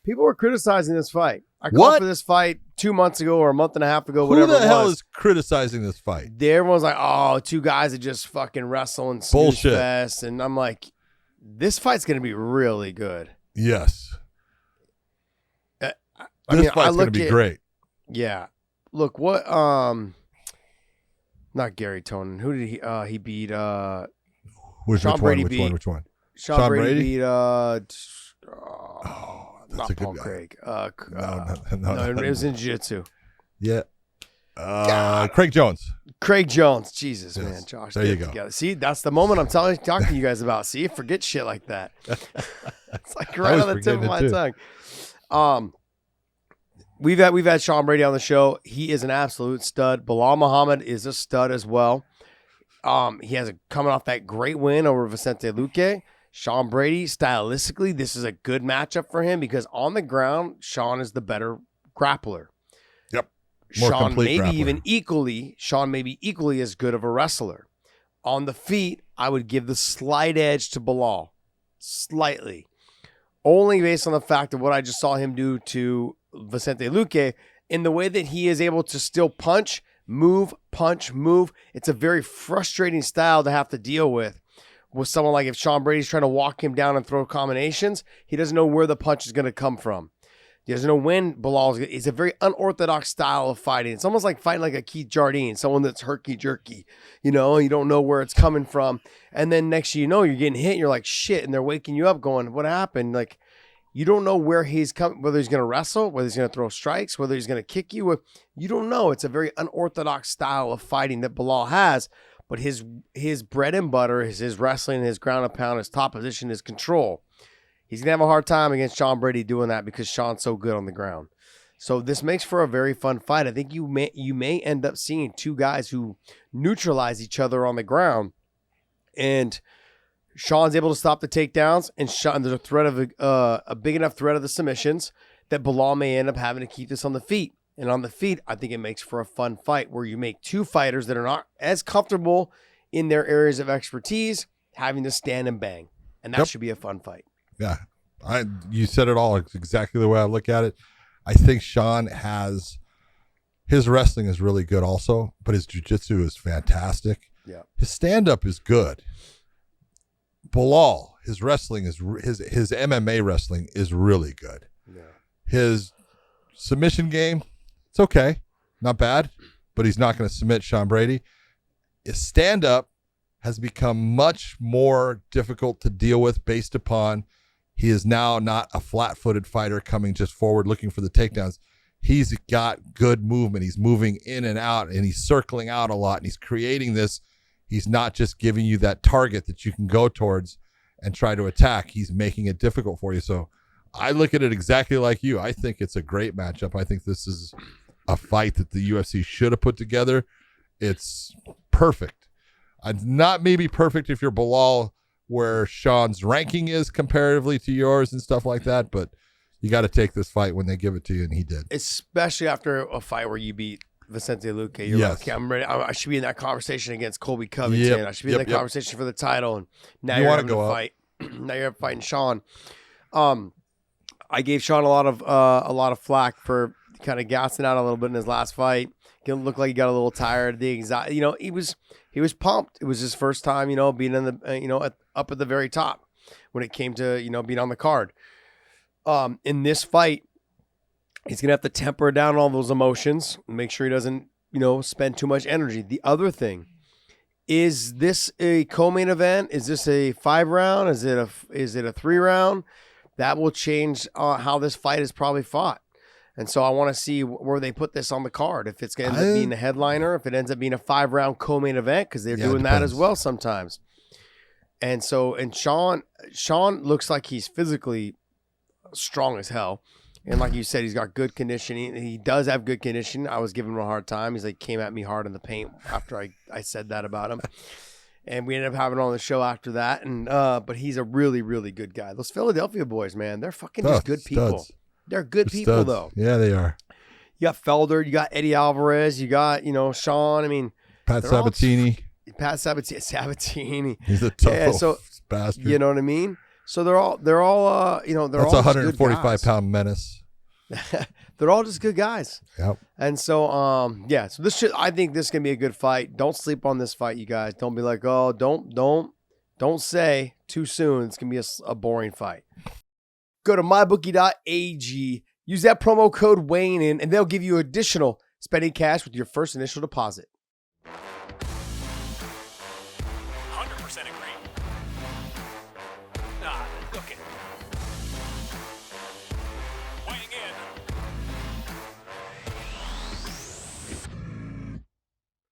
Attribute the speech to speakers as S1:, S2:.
S1: People were criticizing this fight. I called
S2: What?
S1: for this fight 2 months ago or a month and a half ago,
S2: Who
S1: whatever
S2: the
S1: it
S2: hell
S1: was.
S2: is criticizing this fight?
S1: Everyone's like, oh, two guys that just fucking wrestle and snooze
S2: Bullshit.
S1: fest. And I'm like, this fight's going to be really good.
S2: Yes.
S1: I
S2: This
S1: mean,
S2: fight's going to be great.
S1: Yeah. Look, what, not Gary Tonin. Who did he beat?
S2: Which
S1: Sean Brady
S2: one?
S1: beat-
S2: Which one?
S1: Sean
S2: Brady?
S1: Brady beat,
S2: That's
S1: not
S2: a good
S1: Paul
S2: guy.
S1: Craig.
S2: No,
S1: It was in jiu-jitsu.
S2: Yeah. Craig Jones.
S1: Craig Jones. Jesus,
S2: Yes.
S1: man. Josh,
S2: There
S1: get
S2: you
S1: it
S2: go.
S1: together. See, that's the moment I'm talking to you guys about. See, forget shit like that. It's like right
S2: was
S1: on the tip of
S2: forgetting
S1: my
S2: it too.
S1: tongue. We've had Sean Brady on the show. He is an absolute stud. Bilal Muhammad is a stud as well. He has coming off that great win over Vicente Luque. Sean Brady, stylistically, this is a good matchup for him because on the ground, Sean is the better grappler.
S2: Yep. More
S1: Sean
S2: complete
S1: maybe
S2: grappler.
S1: even equally as good of a wrestler. On the feet, I would give the slight edge to Bilal. Slightly. Only based on the fact of what I just saw him do to Vicente Luque in the way that he is able to still punch, move. It's a very frustrating style to have to deal with someone like if Sean Brady's trying to walk him down and throw combinations, he doesn't know where the punch is going to come from. He doesn't know when Bilal's. It's a very unorthodox style of fighting. It's almost like fighting like a Keith Jardine, someone that's herky-jerky. You don't know where it's coming from. And then next thing you know, you're getting hit and you're like, shit, and they're waking you up going, what happened? Like, you don't know where he's coming, whether he's going to wrestle, whether he's going to throw strikes, whether he's going to kick you. You don't know. It's a very unorthodox style of fighting that Bilal has. But his bread and butter is his wrestling, his ground and pound, his top position, his control. He's going to have a hard time against Sean Brady doing that because Sean's so good on the ground. So this makes for a very fun fight. I think you may end up seeing two guys who neutralize each other on the ground. And Sean's able to stop the takedowns, and there's a threat of a big enough threat of the submissions that Bilal may end up having to keep this on the feet. And on the feet, I think it makes for a fun fight where you make two fighters that are not as comfortable in their areas of expertise having to stand and bang. And that should be a fun fight.
S2: Yeah. You said it all. It's exactly the way I look at it. I think Sean his wrestling is really good also, but his jiu-jitsu is fantastic.
S1: Yeah.
S2: His stand-up is good. Bilal, his wrestling is his MMA wrestling is really good.
S1: Yeah.
S2: His submission game, it's okay, not bad, but he's not going to submit Sean Brady. His stand-up has become much more difficult to deal with based upon he is now not a flat-footed fighter coming just forward looking for the takedowns. He's got good movement. He's moving in and out, and he's circling out a lot, and he's creating this. He's not just giving you that target that you can go towards and try to attack. He's making it difficult for you. So I look at it exactly like you. I think it's a great matchup. I think this is a fight that the UFC should have put together. It's perfect. Not maybe perfect if you're Bilal where Sean's ranking is comparatively to yours and stuff like that, but you got to take this fight when they give it to you, and he did.
S1: Especially after a fight where you beat Vicente Luque. You're like, okay, I'm ready. I should be in that conversation against Colby Covington.
S2: Yep,
S1: I should be in that conversation for the title. And now
S2: You
S1: you're
S2: wanna
S1: having
S2: go
S1: to
S2: up.
S1: fight. Now you're fighting Sean. I gave Sean a lot of flack for kind of gassing out a little bit in his last fight. It looked like he got a little tired. The anxiety, he was pumped. It was his first time, being in the, up at the very top when it came to, being on the card. In this fight, he's going to have to temper down all those emotions and make sure he doesn't, spend too much energy. The other thing, is this a co-main event? Is this a 5-round? Is it a 3-round? That will change how this fight is probably fought. And so I want to see where they put this on the card. If it's going to end up being the headliner, if it ends up being a 5-round co-main event, because they're doing that as well sometimes. And Sean looks like he's physically strong as hell. And like you said, he's got good conditioning. He does have good conditioning. I was giving him a hard time. He's like, came at me hard in the paint after I said that about him. And we ended up having him on the show after that. And but he's a really, really good guy. Those Philadelphia boys, man, they're fucking just good people.
S2: Studs.
S1: They're good people, though.
S2: Yeah, they are.
S1: You got Felder, you got Eddie Alvarez, you got, Sean. I mean,
S2: Pat Sabatini.
S1: Sabatini.
S2: He's a tough bastard.
S1: You know what I mean? So they're all
S2: That's
S1: all
S2: a
S1: just good
S2: 145
S1: guys.
S2: pound menace.
S1: They're all just good guys.
S2: Yep.
S1: And so so I think this can be a good fight. Don't sleep on this fight, you guys. Don't be like, oh, don't say too soon it's gonna be a boring fight. Go to mybookie.ag, use that promo code Wayne and they'll give you additional spending cash with your first initial deposit.